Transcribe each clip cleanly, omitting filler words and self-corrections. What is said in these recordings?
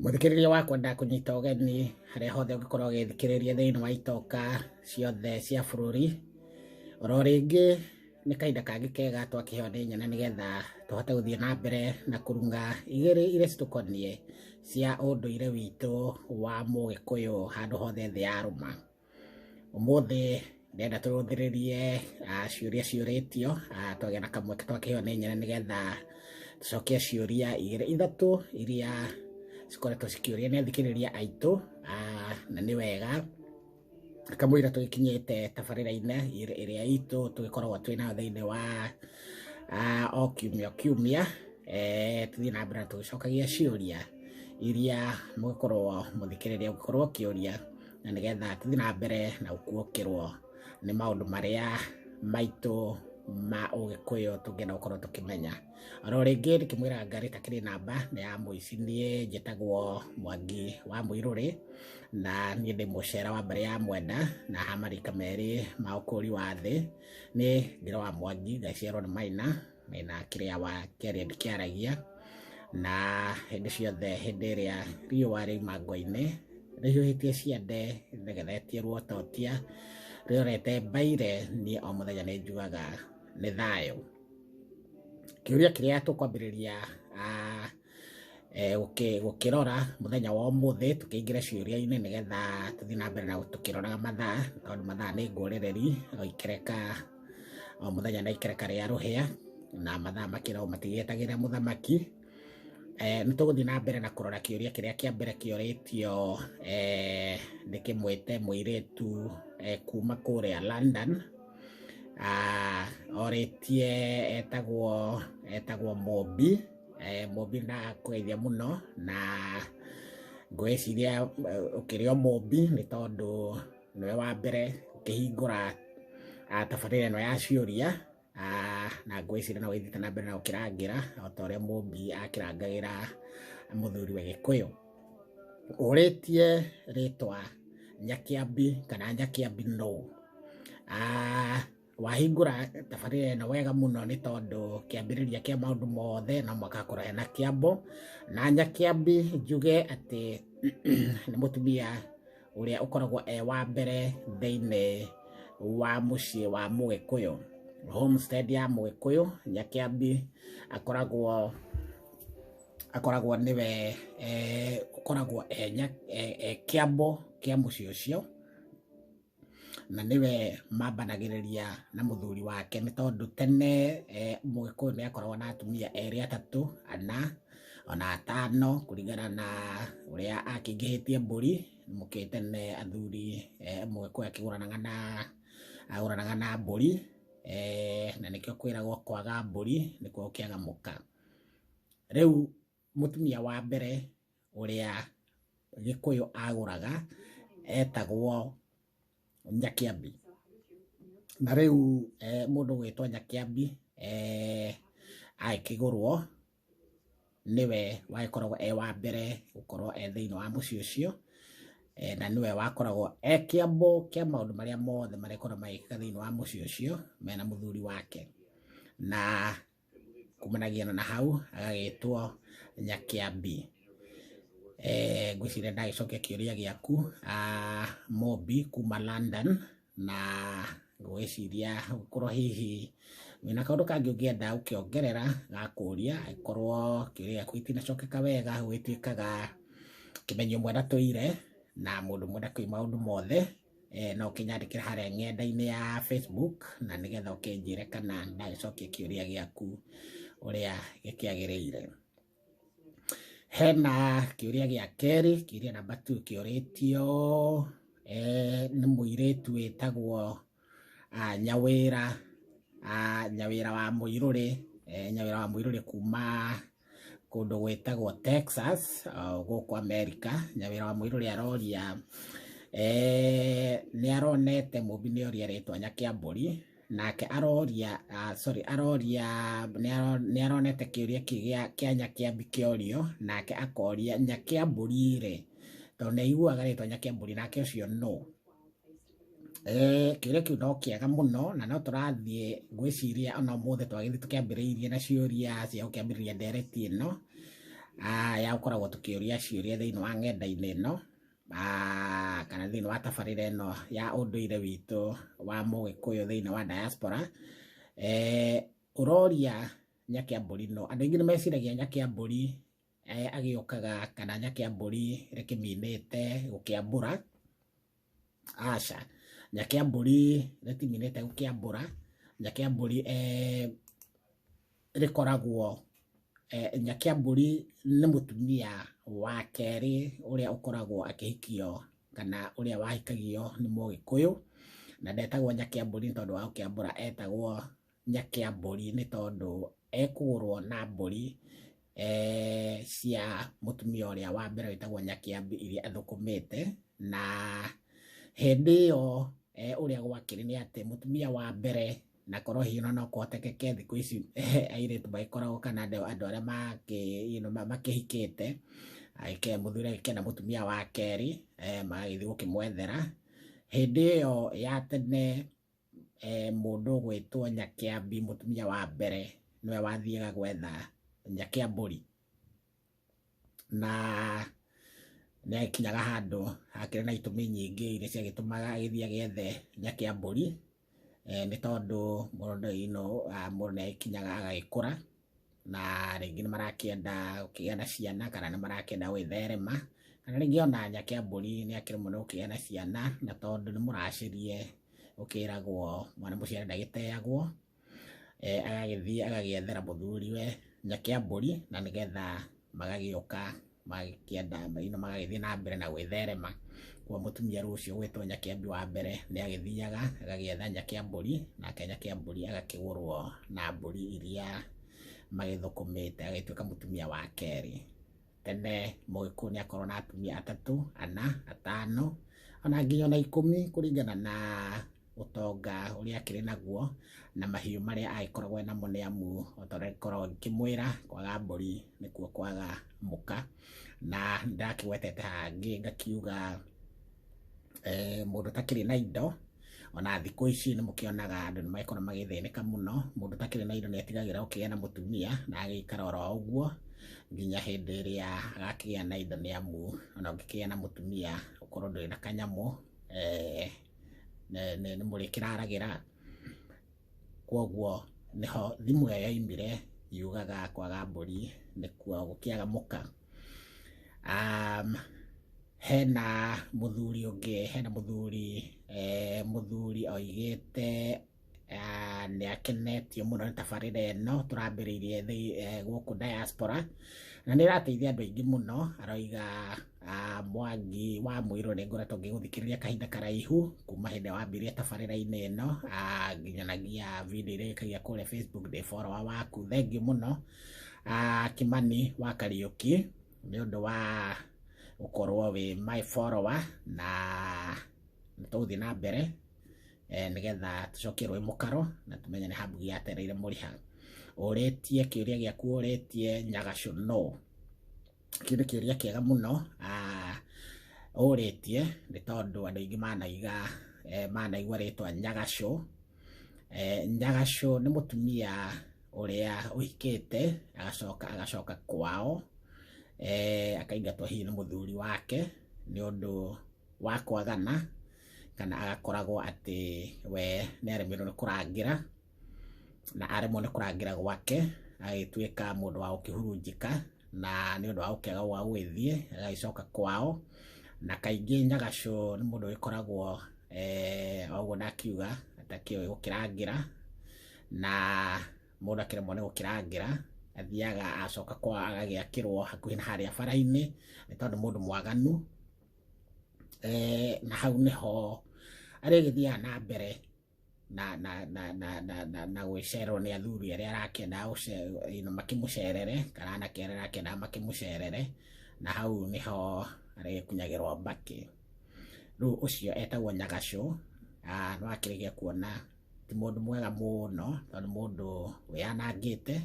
Muthikiriria wakwa ndakunyita ũgeni harĩa hothe ũngĩkorwo ũgĩthikĩrĩria thĩinĩ wa itoka ciothe cia bũrũri. Oro rĩngĩ nĩ kahinda kangĩ kega twakĩheo nĩ nyene nĩgetha tũhote gũthiĩ na mbere na kũrunga igĩrĩ iria citũkoniĩ cia ũndũire witũ wa Mũgĩkũyũ handũ hothe thĩ yarũma. Ũmũthĩ ndĩrenda tũrũthĩrĩrie ciũria ciũrĩtio, twagĩa na kamweke twakĩheo nĩ nyene nĩgetha tũcokie ciũria igĩrĩ ithatũ iria cikoretwo cikĩũria nĩ athikĩrĩria aitũ, na nĩ wega kamũira tũgĩkinyĩte tabarĩra-inĩ ĩrĩa itũ tũgĩkoragwo twĩnayo thĩinĩ wa o kiumia tũthiĩ na mbere na tũgĩcokagia ciũria iria mũgĩkorwo mũthikĩrĩria gũkorwo kĩũria, na nĩgetha tũthiĩ na mbere na gũkuũkĩrwo nĩ maũndũ marĩa maitũ ma Ũgĩkũyũ tũngĩenda gũkorwo tũkĩmenya. Oro rĩngĩ ndĩkĩmwĩraga ngarĩ itakĩrĩ namba nĩ ya mũici. Niĩ njĩtagwo Mwangi wa Mũirũrĩ na niĩ ndĩ mũcera wa mbere ya Mwenda na ha marika merĩ ma ũkũri wa thĩ. Nĩ Ngĩra wa Mwangi, ngaciarwo nĩ Maina kĩrĩa wa kĩaria ndĩkĩaragia, na hĩndĩ ciothe hĩndĩ ĩrĩa riũa rĩauma ngwa-inĩ rĩhiũhĩtie ciande rĩgethetie ruototia rĩorete mbaire, niĩ o mũthenya nĩ njugaga nĩ thayũ. Kĩũria kĩrĩa tũkwambĩrĩria gũkĩrora mũthenya wa ũmũthĩ tũkĩingĩra ciũria-inĩ nĩgetha tũthiĩ na mbere na tũkĩroraga mathaa, tondũ mathaa nĩ ngũrĩrĩri, o mũthenya na ikereka rĩa rũhĩa na mathaa makĩragwo matigĩetagĩrĩra mũthamaki. Nĩ tũgũthiĩ na mbere na kũrora kĩũria kĩrĩa kĩa mbere kĩũrĩtio ndĩkĩmwĩte mũirĩtu kuma kũrĩa London, orĩtie etagwo Mũmbi. Mũmbi ndakũgeithia mũno, na ngwĩciria ũkĩrĩ o Mũmbi nĩ tondũ nĩwe wa mbere ũkĩhingũra tabarĩra ĩno ya ciũria, na ngwĩciria no gĩthiĩte na mbere na gũkĩrangĩra o ta ũrĩa Mũmbi akĩrangagĩra mũthuri wa Gĩkũyũ. Ũrĩtie rĩtwa Nyakĩambi kana Nyakĩambi no. Wahingũra tabarĩra ĩno wega mũno nĩ tondũ kĩambĩrĩria kĩa maũndũ mothe no mũhaka hakorwo hena kĩambo, na Nyakĩambi njuge atĩ nĩ mũtumia ũrĩa ũkoragwo wa mbere thĩinĩ wa mũciĩ wa Mũgĩkũyũ, homestead ya Mũgĩkũyũ. Nyakĩambi akoragwo nĩwe ũkoragwo kĩambo kĩa mũciĩ ũcio, na nĩwe mambanagĩrĩria na mũthuri wake, nĩ tondũ tene Mũgĩkũyũ nĩ akoragwo na atumia erĩ, atatũ, ana ona atano kũringana na ũrĩa akĩingĩhĩtie mbũri. Mũkĩ tene athuri Mũgĩkũyũ agũranaga na mbũri, na nĩkĩo kwĩragwo kwaga mbũri nĩkuo gũkĩaga mũka. Rĩu mũtumia wa mbere ũrĩa Gĩkũyũ agũraga etagwo Nyakĩambi, na rĩu mũndũ gwĩtwo Nyakĩambi agĩkĩgũrwo nĩwe wagĩkoragwo wa mbere gũkorwo thĩinĩ wa mũciĩ ũcio, na nĩwe wakoragwo kĩambo kĩa maũndũ marĩa mothe marĩkorwo magĩka thĩinĩ wa mũciĩ ũcio mena mũthuri wake, na kumanagia na hau agagĩtwo Nyakĩambi. Ngwĩciria ndagĩcokia kĩũria gĩaku Mũmbi kuma London, na ngwĩciria gũkorwo hihi wĩna kaũndũ kangĩ ũngĩenda gũkĩongerera gakũria, angĩkorwo kĩũria gĩaku itinacokeka wega, gwĩtuĩkaga kĩmenyi ũmwe na tũire na mũndũ ũmwe na kũi maũndũ mothe, no ũkĩnyandĩkĩre harĩa ng'enda-inĩ ya Facebook, na nĩgetha ũkĩnjĩre kana ndagĩcokia kĩũria gĩaku ũrĩa gĩkĩagĩrĩire. Hena kĩũria gĩa kerĩ, kĩũria namba 2 kĩũrĩtio nĩ mũirĩtu wĩtagwo Nyawĩra wa Mũirũrĩ. Nyawĩra wa Mũirũrĩ kuma kũndũ gwĩtagwo Texas gũkũ Amerika. Nyawĩra wa Mũirũrĩ aroria nĩ aronete Mũmbi nĩ oria rĩtwa Nyakĩambũri, nake nĩ aronete kĩũria kĩa Nyakĩambi kĩorio, nake akoria Nyakĩambũri rĩ, tondũ nĩ aiguaga rĩtwa Nyakĩambũri nake ũcio no. Kĩũria kĩu no kĩega mũno, na no tũrathiĩ ngwĩciria ona ũmũthĩ twagĩthiĩ tũkĩambĩrĩirie na ciũria cia gũkĩambĩrĩria ndereti ĩno, ya gũkoragwo tũkĩũria ciũria thĩinĩ wa ng'enda-inĩ ĩno kana thĩinĩ wa tabarĩra ĩno ya ũndũire witũ wa Mũgĩkũyũ thĩinĩ wa diaspora. Ũroria Nyakĩambũri no, andũ aingĩ nĩ meciragia Nyakĩambũri agĩũkaga kana Nyakĩambũri rĩkĩminĩte gũkĩambũra. Aca, Nyakĩambũri rĩtiminĩte gũkĩambũra. Nyakĩambũri rĩkoragwo Nyakĩambũri nĩ mũtumia wa kerĩ ũrĩa ũkoragwo akĩhikio kana ũrĩa wahikagio nĩ Mũgĩkũyũ, na ndetagwo Nyakĩambũri nĩ tondũ wa gũkĩambũra, etagwo Nyakĩambũri nĩ tondũ ekũgũrwo na mbũri cia mũtumia ũrĩa wa mbere wĩtagwo Nyakĩambi iria athũkũmĩte. Na hĩndĩ ĩyo ũrĩa gwakĩrĩ nĩ atĩ mũtumia wa mbere, na korwo hihi no kũhotekeke thikũ ici airĩtu magĩkoragwo kana andũ arĩa makĩhikĩte mũthuri agĩkĩgĩa na mũtumia wa kerĩ magagĩthiĩ gũkĩmwethera. Hĩndĩ ĩyo ya tene mũndũ ũgwĩtwo Nyakĩambi mũtumia wa mbere nĩwe wathiaga gwetha Nyakĩambũri, na nĩakinyaga handũ hakĩrĩ na itũmi nyingĩ iria ciagĩtũmaga agĩthiĩ agĩethe Nyakĩambũri. Nĩ tondũ mũndũ nĩagĩkinyaga agagĩkũra, na rĩngĩ nĩ marakĩenda gũkĩgĩa na ciana kana nĩ marakĩenda gwĩtherema, kana rĩngĩ ona Nyakĩambũri nĩ akĩremwo nĩ gũkĩgĩa na ciana, na tondũ nĩ mũracĩrie ũkĩragwo mwana mũciare ndagĩteagwo, agagĩthiĩ agagĩethera mũthuriwe Nyakĩambũri, na nĩgetha magagĩũka magĩkĩenda magagĩthiĩ na mbere na gwĩtherema. Kwa mũtumia ũcio gwĩtwo Nyakĩambi wa mbere nĩ agĩthiaga agagĩetha Nyakĩambũri, nake Nyakĩambũri agakĩgũrwo na mbũri iria magĩthũkũmĩte agĩtuĩka mũtumia wa kerĩ. Tene Mũgĩkũyũ nĩ akorwo na atumia atatũ, ana, atano, ona nginya ona 10 kũringana na ũtonga ũrĩa akĩrĩ naguo na mahiũ marĩa agĩkoragwo namo, nĩ amu ũtorĩa ngĩkoragwo ngĩkĩmwĩra kwaga mbũri nĩkuo kwaga mũka. Na ndakĩgwetete hangĩ ngakiuga mũndũ ũtakĩrĩ na indo, ona thikũ ici nĩ mũkĩonaga andũ nĩ magĩkorwo magĩthĩnĩka mũno. Mũndũ ũtakĩrĩ na indo nĩ atigagĩra gũkĩgĩa na mũtumia na agĩikara oro ũguo nginya hĩndĩ ĩrĩa agakĩgĩa na indo, nĩ amu ona ũngĩkĩgĩa na mũtumia ũkorwo ndũrĩ na kanyamũ nĩ mũrĩkĩraragĩra. Kwoguo nĩho thimũ ĩyo yoimire yugaga kwaga mbũri nĩkuo gũkĩaga mũka. Hena mũthuri ũngĩ, hena mũthuri oigĩte nĩ akenetio mũno nĩ tabarĩra ĩno tũrambĩrĩirie gũkũ diaspora, na nĩ ĩrateithia andũ aingĩ mũno. Aroiga Mwangi wa Mũirũ nĩ ngoretwo ngĩgũthikĩrĩria kahinda karaihu kuma hĩndĩ wambirie tabarĩra-inĩ ĩno, nginyanagia video iria ĩkagia kũrĩa Facebook, ndĩ follower waku, thengiũ mũno. Kimani wa Kariũki nĩ ũndũ wa gũkorwo wĩ my follower, na tũgũthiĩ na mbere nĩgetha tũcokie rũĩ mũkaro na tũmenye nĩ hambugi yatereire mũrĩha. Ũrĩtie kĩũria gĩaku, ũrĩtie Nyagacũ no, kĩu nĩ kĩũria kĩega mũno ũrĩtie, nĩ tondũ andũ aingĩ manaigua rĩtwa Nyagacũ. Nyagacũ nĩ mũtumia ũrĩa ũhikĩte agacoka kwao, akaingatwo hihi nĩ mũthuri wake nĩ ũndũ wa kwagana, kana agakoragwo atĩ we nĩ aremirwo nĩ kũrangĩra, na aremwo nĩ kũrangĩra gwake agĩtuĩka mũndũ wa gũkĩhurunjĩka, na nĩ ũndũ wa gũkĩaga gwa gũgĩthiĩ agagĩcoka kwao. Na kaingĩ Nyagacũ nĩ mũndũ wĩkoragwo oguo ndakiuga atakĩũĩ gũkĩrangĩra, na mũndũ akĩremwo nĩ gũkĩrangĩra athiaga acoka kwao agagĩakĩrwo hakuhĩ na harĩa bara-inĩ nĩ tondũ mũndũ mwaganu. Na hau nĩho arĩgĩthiaga na mbere na gwĩcererwo nĩ athuri arĩa arakĩenda makĩmũcerere, kana anake arĩa arakĩenda makĩmũcerere, na hau nĩho arĩgĩkunyagĩrwo mbakĩ. Rĩu ũcio etagwo Nyagacũ. Nĩ wakĩrĩgia kuona ti mũndũ mwega mũno, tondũ mũndũ wĩanangĩte,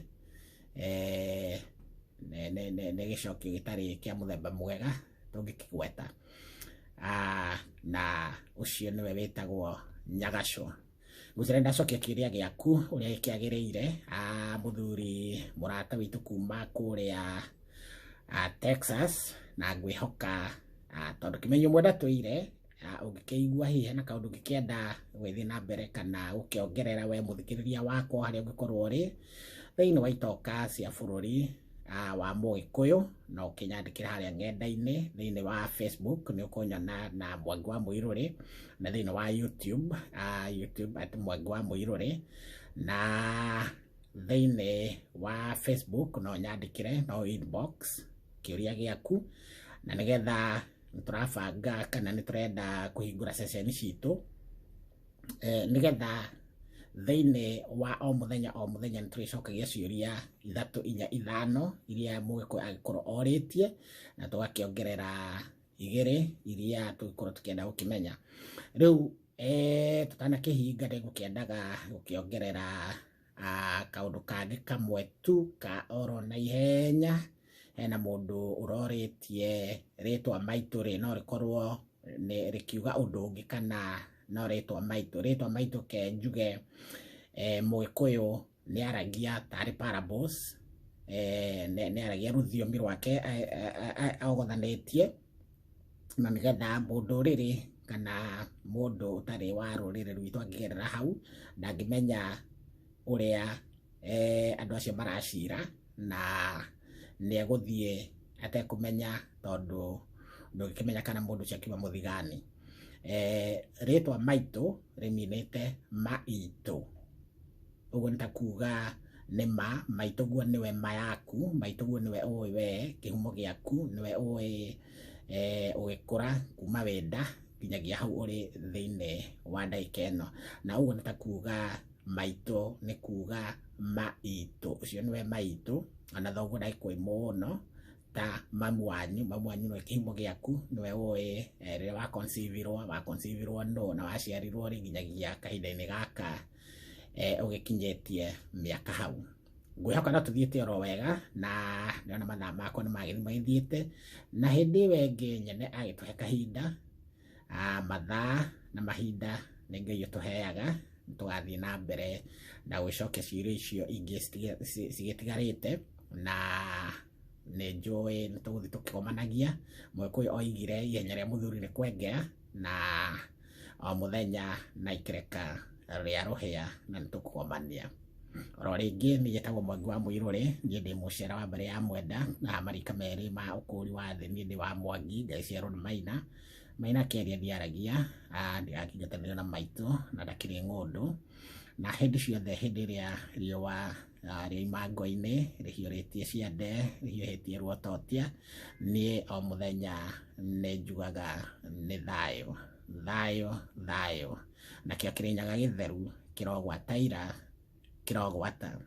nĩ gĩcokio gĩtarĩ kĩa mũthemba mwega tũngĩkĩgweta. Na ũcio nĩwe wĩtagwo Nyagacũ. Ngwĩciria ndacokia kĩũria gĩaku ũrĩa gĩkĩagĩrĩire. Mũthuri mũrata witũ kuma kũrĩa Texas na ngwihoka tondu kimenyo mwenda tuire ungikigua hihi hena kaundu ngikienda gwithi na mbere kana ukiongerera we muthikiriria wakwa haria ungikorwo uri thiini wa itoka cia bururi wa Mugikuyu no ukinyandikira haria ng'enda-ini thiini wa Facebook ni ukunyona na Mwangi wa Muiruri na thiini wa YouTube at Mwangi wa Muiruri na thiini wa Facebook no nyandikire no inbox kiuria giaku na nigetha turabanga kana ni turenda kuhingura session citu nigetha thiini wa o muthenya ni turicokagia ciuria 3-4-5 iria Mugikuyu agikorwo oritie na tugakiongerera 2 iria tugikorwo tukienda gukimenya riu tutanakihinga nigukiendaga gukiongerera kaundu kangi kamwe tu ka oro na ihenya hena mundu uroritie ritwa maitu ri no rikorwo ni rikiuga undu ungi kana no ritwa maitu ke njuge Mugikuyu ni aragia tari parables ni aragia ruthiomi rwake ogothanetie na nigetha mundu riri kana mundu utari wa ruriri rwitu angigerera hau ndangimenya uria andu acio maracira na ni eguthie atekumenya tondu ndungikimenya kana mundu ucio akiuma muthigani ritwa maitu riminite maitu uguo nitakuga ni maitu guo niwe ma yaku maitu guo niwe ui we kihumo giaku niwe ui ugikura kuma wenda nginyagia hau uri thiini wa ndaika ino na uguo nitakuga maitu ni kuga maitu ucio niwe maitu ana thoguo ndaikwi muno ta mamu wanyu niwe kihumo giaku niwe ui riria waconceivirwo no na waciarirwo ri nginyagia kahinda-ini gaka ugikinyetie miaka hau ngwihoka no tuthiite oro wega na niona mathaa makwa ni magithiite na hindi wengi nyene agituhe kahinda mathaa na mahinda ni Ngai utuheaga tugathie na mbere na gwicokia ciuria icio ingi cigitigarite na ni njui ni tuguthi tukigomanagia Mugikuyu oigire ihenya ria muthuri ni kwengea na o muthenya na ikireka ria ruhia na ni tukugomania oro ringi ni jetagwo Mwangi wa Muiruri ni ndi mucera wa mbere ya mwenda na marika meri ma ukuri wa thi ni ndi wa Mwangi ngaiciarwo ni Maina keria ndiaragia ndigakinyatanira na maitu na ndakiri ngundu na hindi ciothe hindi ria riua riuma ngo-ini rihiuritie ciande rihiuhitie ruototia ni o muthenya ni njugaga ni thayo nakio kirinyaga githeru kirogwataira kirogwata